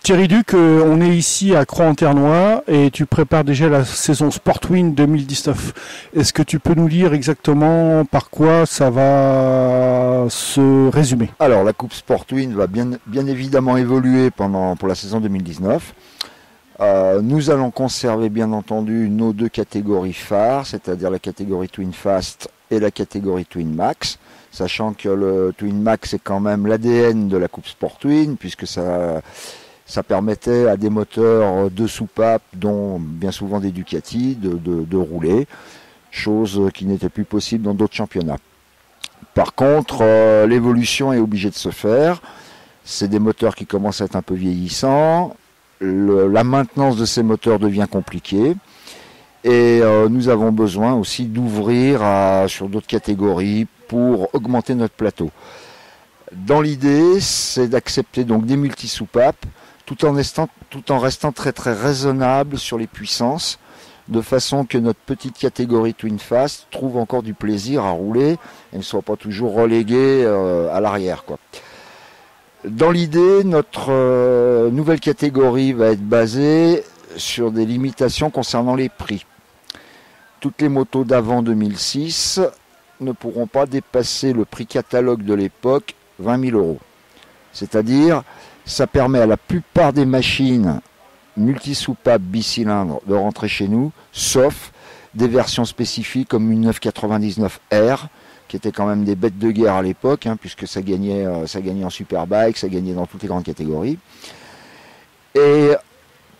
Thierry Duc, on est ici à Croix-en-Ternois et tu prépares déjà la saison Sportwin 2019. Est-ce que tu peux nous dire exactement par quoi ça va se résumer? Alors la Coupe Sportwin va bien évidemment évoluer pour la saison 2019. Nous allons conserver bien entendu nos deux catégories phares, c'est-à-dire la catégorie Twin Fast et la catégorie Twin Max, sachant que le Twin Max est quand même l'ADN de la Coupe Sportwin, puisque ça permettait à des moteurs de soupape, dont bien souvent des Ducati, de rouler, chose qui n'était plus possible dans d'autres championnats. Par contre, l'évolution est obligée de se faire. C'est des moteurs qui commencent à être un peu vieillissants. La maintenance de ces moteurs devient compliquée. Et nous avons besoin aussi d'ouvrir sur d'autres catégories pour augmenter notre plateau. Dans l'idée, c'est d'accepter donc des multi-soupapes, tout en restant très très raisonnable sur les puissances, de façon que notre petite catégorie Twin Fast trouve encore du plaisir à rouler et ne soit pas toujours reléguée à l'arrière, quoi. Dans l'idée, notre nouvelle catégorie va être basée sur des limitations concernant les prix. Toutes les motos d'avant 2006 ne pourront pas dépasser le prix catalogue de l'époque, 20 000 euros. C'est-à-dire, ça permet à la plupart des machines multi-soupapes bicylindres de rentrer chez nous, sauf des versions spécifiques comme une 999R, qui étaient quand même des bêtes de guerre à l'époque, puisque ça gagnait en Superbike, ça gagnait dans toutes les grandes catégories. Et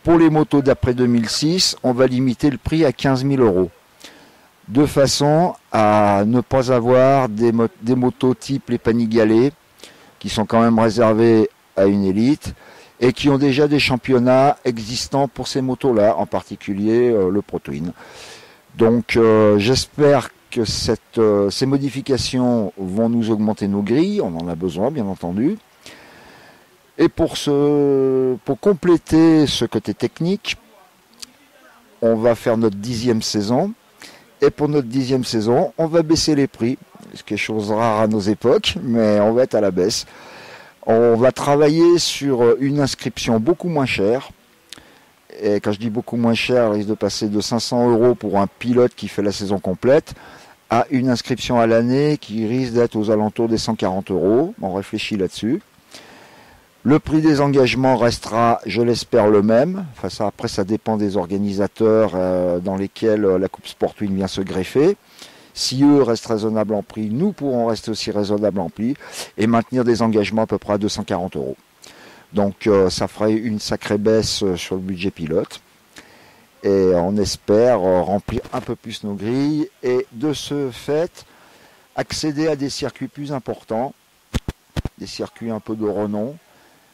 pour les motos d'après 2006, on va limiter le prix à 15 000 euros, de façon à ne pas avoir des motos type les Panigale, qui sont quand même réservées à une élite, et qui ont déjà des championnats existants pour ces motos-là, en particulier le Pro Twin. Donc j'espère que ces modifications vont nous augmenter nos grilles, on en a besoin bien entendu. Et pour compléter ce côté technique, on va faire notre 10e saison. Et pour notre 10e saison, on va baisser les prix, ce qui est chose rare à nos époques, mais on va être à la baisse. On va travailler sur une inscription beaucoup moins chère. Et quand je dis beaucoup moins cher, on risque de passer de 500 euros pour un pilote qui fait la saison complète à une inscription à l'année qui risque d'être aux alentours des 140 euros. On réfléchit là-dessus. Le prix des engagements restera, je l'espère, le même. Enfin, après, ça dépend des organisateurs dans lesquels la Coupe Sportwin vient se greffer. Si eux restent raisonnables en prix, nous pourrons rester aussi raisonnables en prix et maintenir des engagements à peu près à 240 euros. Donc ça ferait une sacrée baisse sur le budget pilote. Et on espère remplir un peu plus nos grilles et de ce fait accéder à des circuits plus importants, des circuits un peu de renom,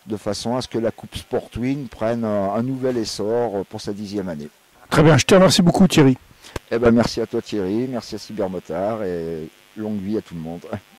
de façon à ce que la Coupe Sportwin prenne un nouvel essor pour sa 10e année. Très bien, je te remercie beaucoup Thierry. Merci à toi Thierry, merci à Cybermotard et longue vie à tout le monde.